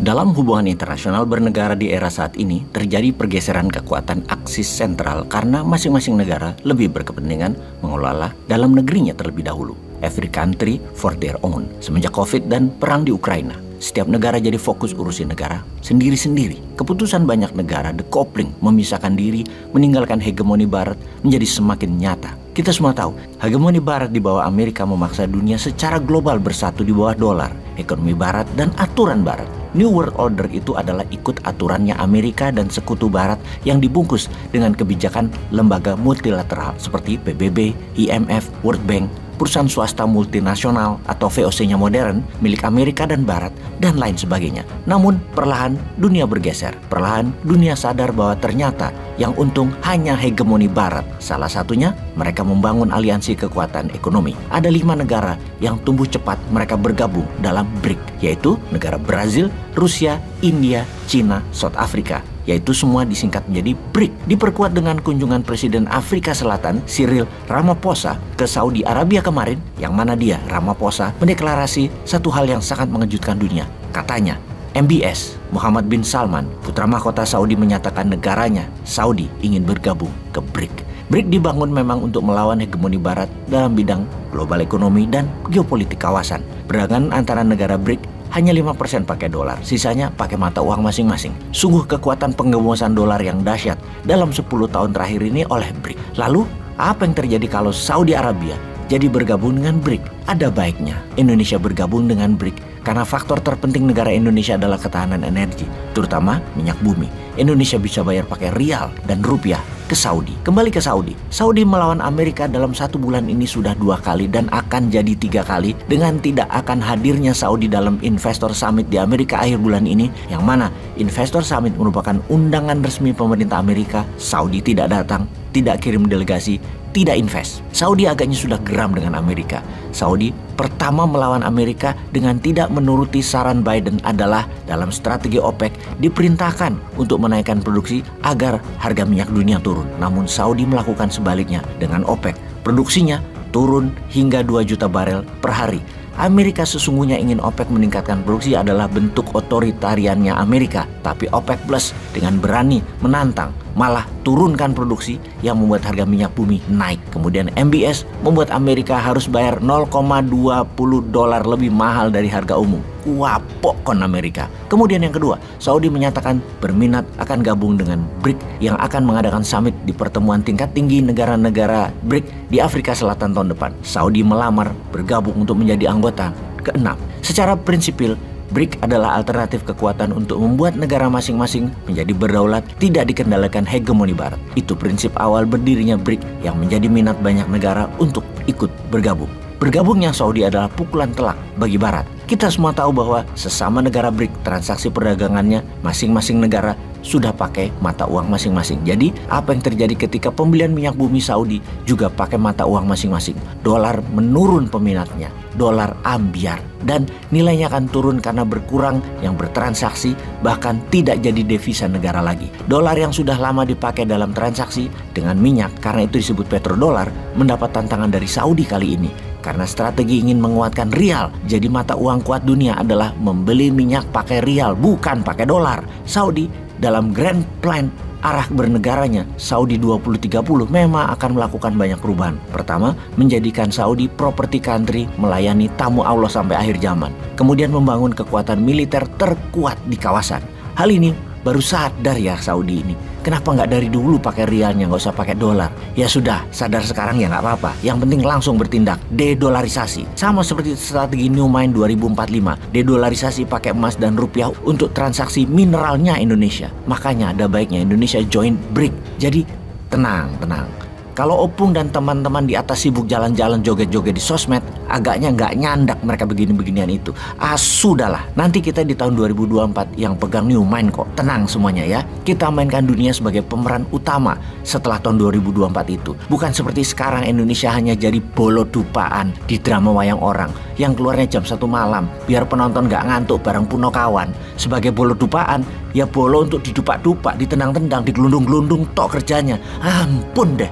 Dalam hubungan internasional bernegara di era saat ini, terjadi pergeseran kekuatan aksis sentral karena masing-masing negara lebih berkepentingan mengelola dalam negerinya terlebih dahulu. Every country for their own. Semenjak COVID dan perang di Ukraina, setiap negara jadi fokus urusin negara sendiri-sendiri. Keputusan banyak negara, decoupling, memisahkan diri, meninggalkan hegemoni Barat menjadi semakin nyata. Kita semua tahu, hegemoni Barat di bawah Amerika memaksa dunia secara global bersatu di bawah dolar, ekonomi Barat, dan aturan Barat. New World Order itu adalah ikut aturannya Amerika dan sekutu Barat yang dibungkus dengan kebijakan lembaga multilateral seperti PBB, IMF, World Bank, perusahaan swasta multinasional atau VOC-nya modern milik Amerika dan Barat, dan lain sebagainya. Namun perlahan dunia bergeser. Perlahan dunia sadar bahwa ternyata yang untung hanya hegemoni Barat. Salah satunya mereka membangun aliansi kekuatan ekonomi. Ada 5 negara yang tumbuh cepat mereka bergabung dalam BRIC, yaitu negara Brazil, Rusia, India, China, South Africa, yaitu semua disingkat menjadi BRIC. Diperkuat dengan kunjungan Presiden Afrika Selatan Cyril Ramaphosa ke Saudi Arabia kemarin, yang mana dia, Ramaphosa, mendeklarasi satu hal yang sangat mengejutkan dunia. Katanya, MBS, Muhammad bin Salman, putra mahkota Saudi, menyatakan negaranya, Saudi, ingin bergabung ke BRIC. BRIC dibangun memang untuk melawan hegemoni Barat dalam bidang global ekonomi dan geopolitik kawasan. Perdagangan antara negara BRIC hanya 5% pakai dolar, sisanya pakai mata uang masing-masing. Sungguh kekuatan penggembosan dolar yang dahsyat dalam 10 tahun terakhir ini oleh BRIC. Lalu, apa yang terjadi kalau Saudi Arabia jadi bergabung dengan BRIC? Ada baiknya Indonesia bergabung dengan BRIC karena faktor terpenting negara Indonesia adalah ketahanan energi, terutama minyak bumi. Indonesia bisa bayar pakai rial dan rupiah ke Saudi. Kembali ke Saudi. Saudi melawan Amerika dalam 1 bulan ini sudah 2 kali dan akan jadi 3 kali dengan tidak akan hadirnya Saudi dalam Investor Summit di Amerika akhir bulan ini, yang mana Investor Summit merupakan undangan resmi pemerintah Amerika. Saudi tidak datang, tidak kirim delegasi, tidak invest. Saudi agaknya sudah geram dengan Amerika. Saudi pertama melawan Amerika dengan tidak menuruti saran Biden adalah dalam strategi OPEC diperintahkan untuk menaikkan produksi agar harga minyak dunia turun. Namun Saudi melakukan sebaliknya dengan OPEC. Produksinya turun hingga 2 juta barel per hari. Amerika sesungguhnya ingin OPEC meningkatkan produksi adalah bentuk otoritariannya Amerika. Tapi OPEC Plus dengan berani menantang malah turunkan produksi yang membuat harga minyak bumi naik. Kemudian MBS membuat Amerika harus bayar 0,20 dolar lebih mahal dari harga umum. Kuapok kon Amerika. Kemudian yang kedua, Saudi menyatakan berminat akan gabung dengan BRIC yang akan mengadakan summit di pertemuan tingkat tinggi negara-negara BRIC di Afrika Selatan tahun depan. Saudi melamar bergabung untuk menjadi anggota ke-6. Secara prinsipil, BRIC adalah alternatif kekuatan untuk membuat negara masing-masing menjadi berdaulat, tidak dikendalikan hegemoni Barat. Itu prinsip awal berdirinya BRIC yang menjadi minat banyak negara untuk ikut bergabung. Bergabungnya Saudi adalah pukulan telak bagi Barat. Kita semua tahu bahwa sesama negara BRIC transaksi perdagangannya masing-masing negara sudah pakai mata uang masing-masing. Jadi apa yang terjadi ketika pembelian minyak bumi Saudi juga pakai mata uang masing-masing? Dolar menurun peminatnya, dolar ambiar, dan nilainya akan turun karena berkurang yang bertransaksi, bahkan tidak jadi devisa negara lagi. Dolar yang sudah lama dipakai dalam transaksi dengan minyak, karena itu disebut petrodolar, mendapat tantangan dari Saudi kali ini. Karena strategi ingin menguatkan rial, jadi mata uang kuat dunia adalah membeli minyak pakai rial, bukan pakai dolar. Saudi dalam grand plan arah bernegaranya Saudi 2030 memang akan melakukan banyak perubahan. Pertama, menjadikan Saudi property country melayani tamu Allah sampai akhir zaman. Kemudian membangun kekuatan militer terkuat di kawasan. Hal ini baru sadar ya Saudi ini. Kenapa nggak dari dulu pakai rialnya, nggak usah pakai dolar? Ya sudah, sadar sekarang ya nggak apa-apa. Yang penting langsung bertindak, dedolarisasi. Sama seperti strategi New Mind 2045, dedolarisasi pakai emas dan rupiah untuk transaksi mineralnya Indonesia. Makanya ada baiknya Indonesia join BRIC. Jadi tenang. Kalau Opung dan teman-teman di atas sibuk jalan-jalan joget-joget di sosmed, agaknya nggak nyandak mereka begini-beginian itu. Sudahlah, nanti kita di tahun 2024 yang pegang New Mind kok. Tenang semuanya ya. Kita mainkan dunia sebagai pemeran utama setelah tahun 2024 itu. Bukan seperti sekarang Indonesia hanya jadi bolo dupaan di drama wayang orang yang keluarnya jam 1 malam biar penonton nggak ngantuk bareng Punokawan. Sebagai bolo dupaan, ya bolo untuk didupak-dupak, ditendang-tendang, digelundung-gelundung tok kerjanya. Ampun deh.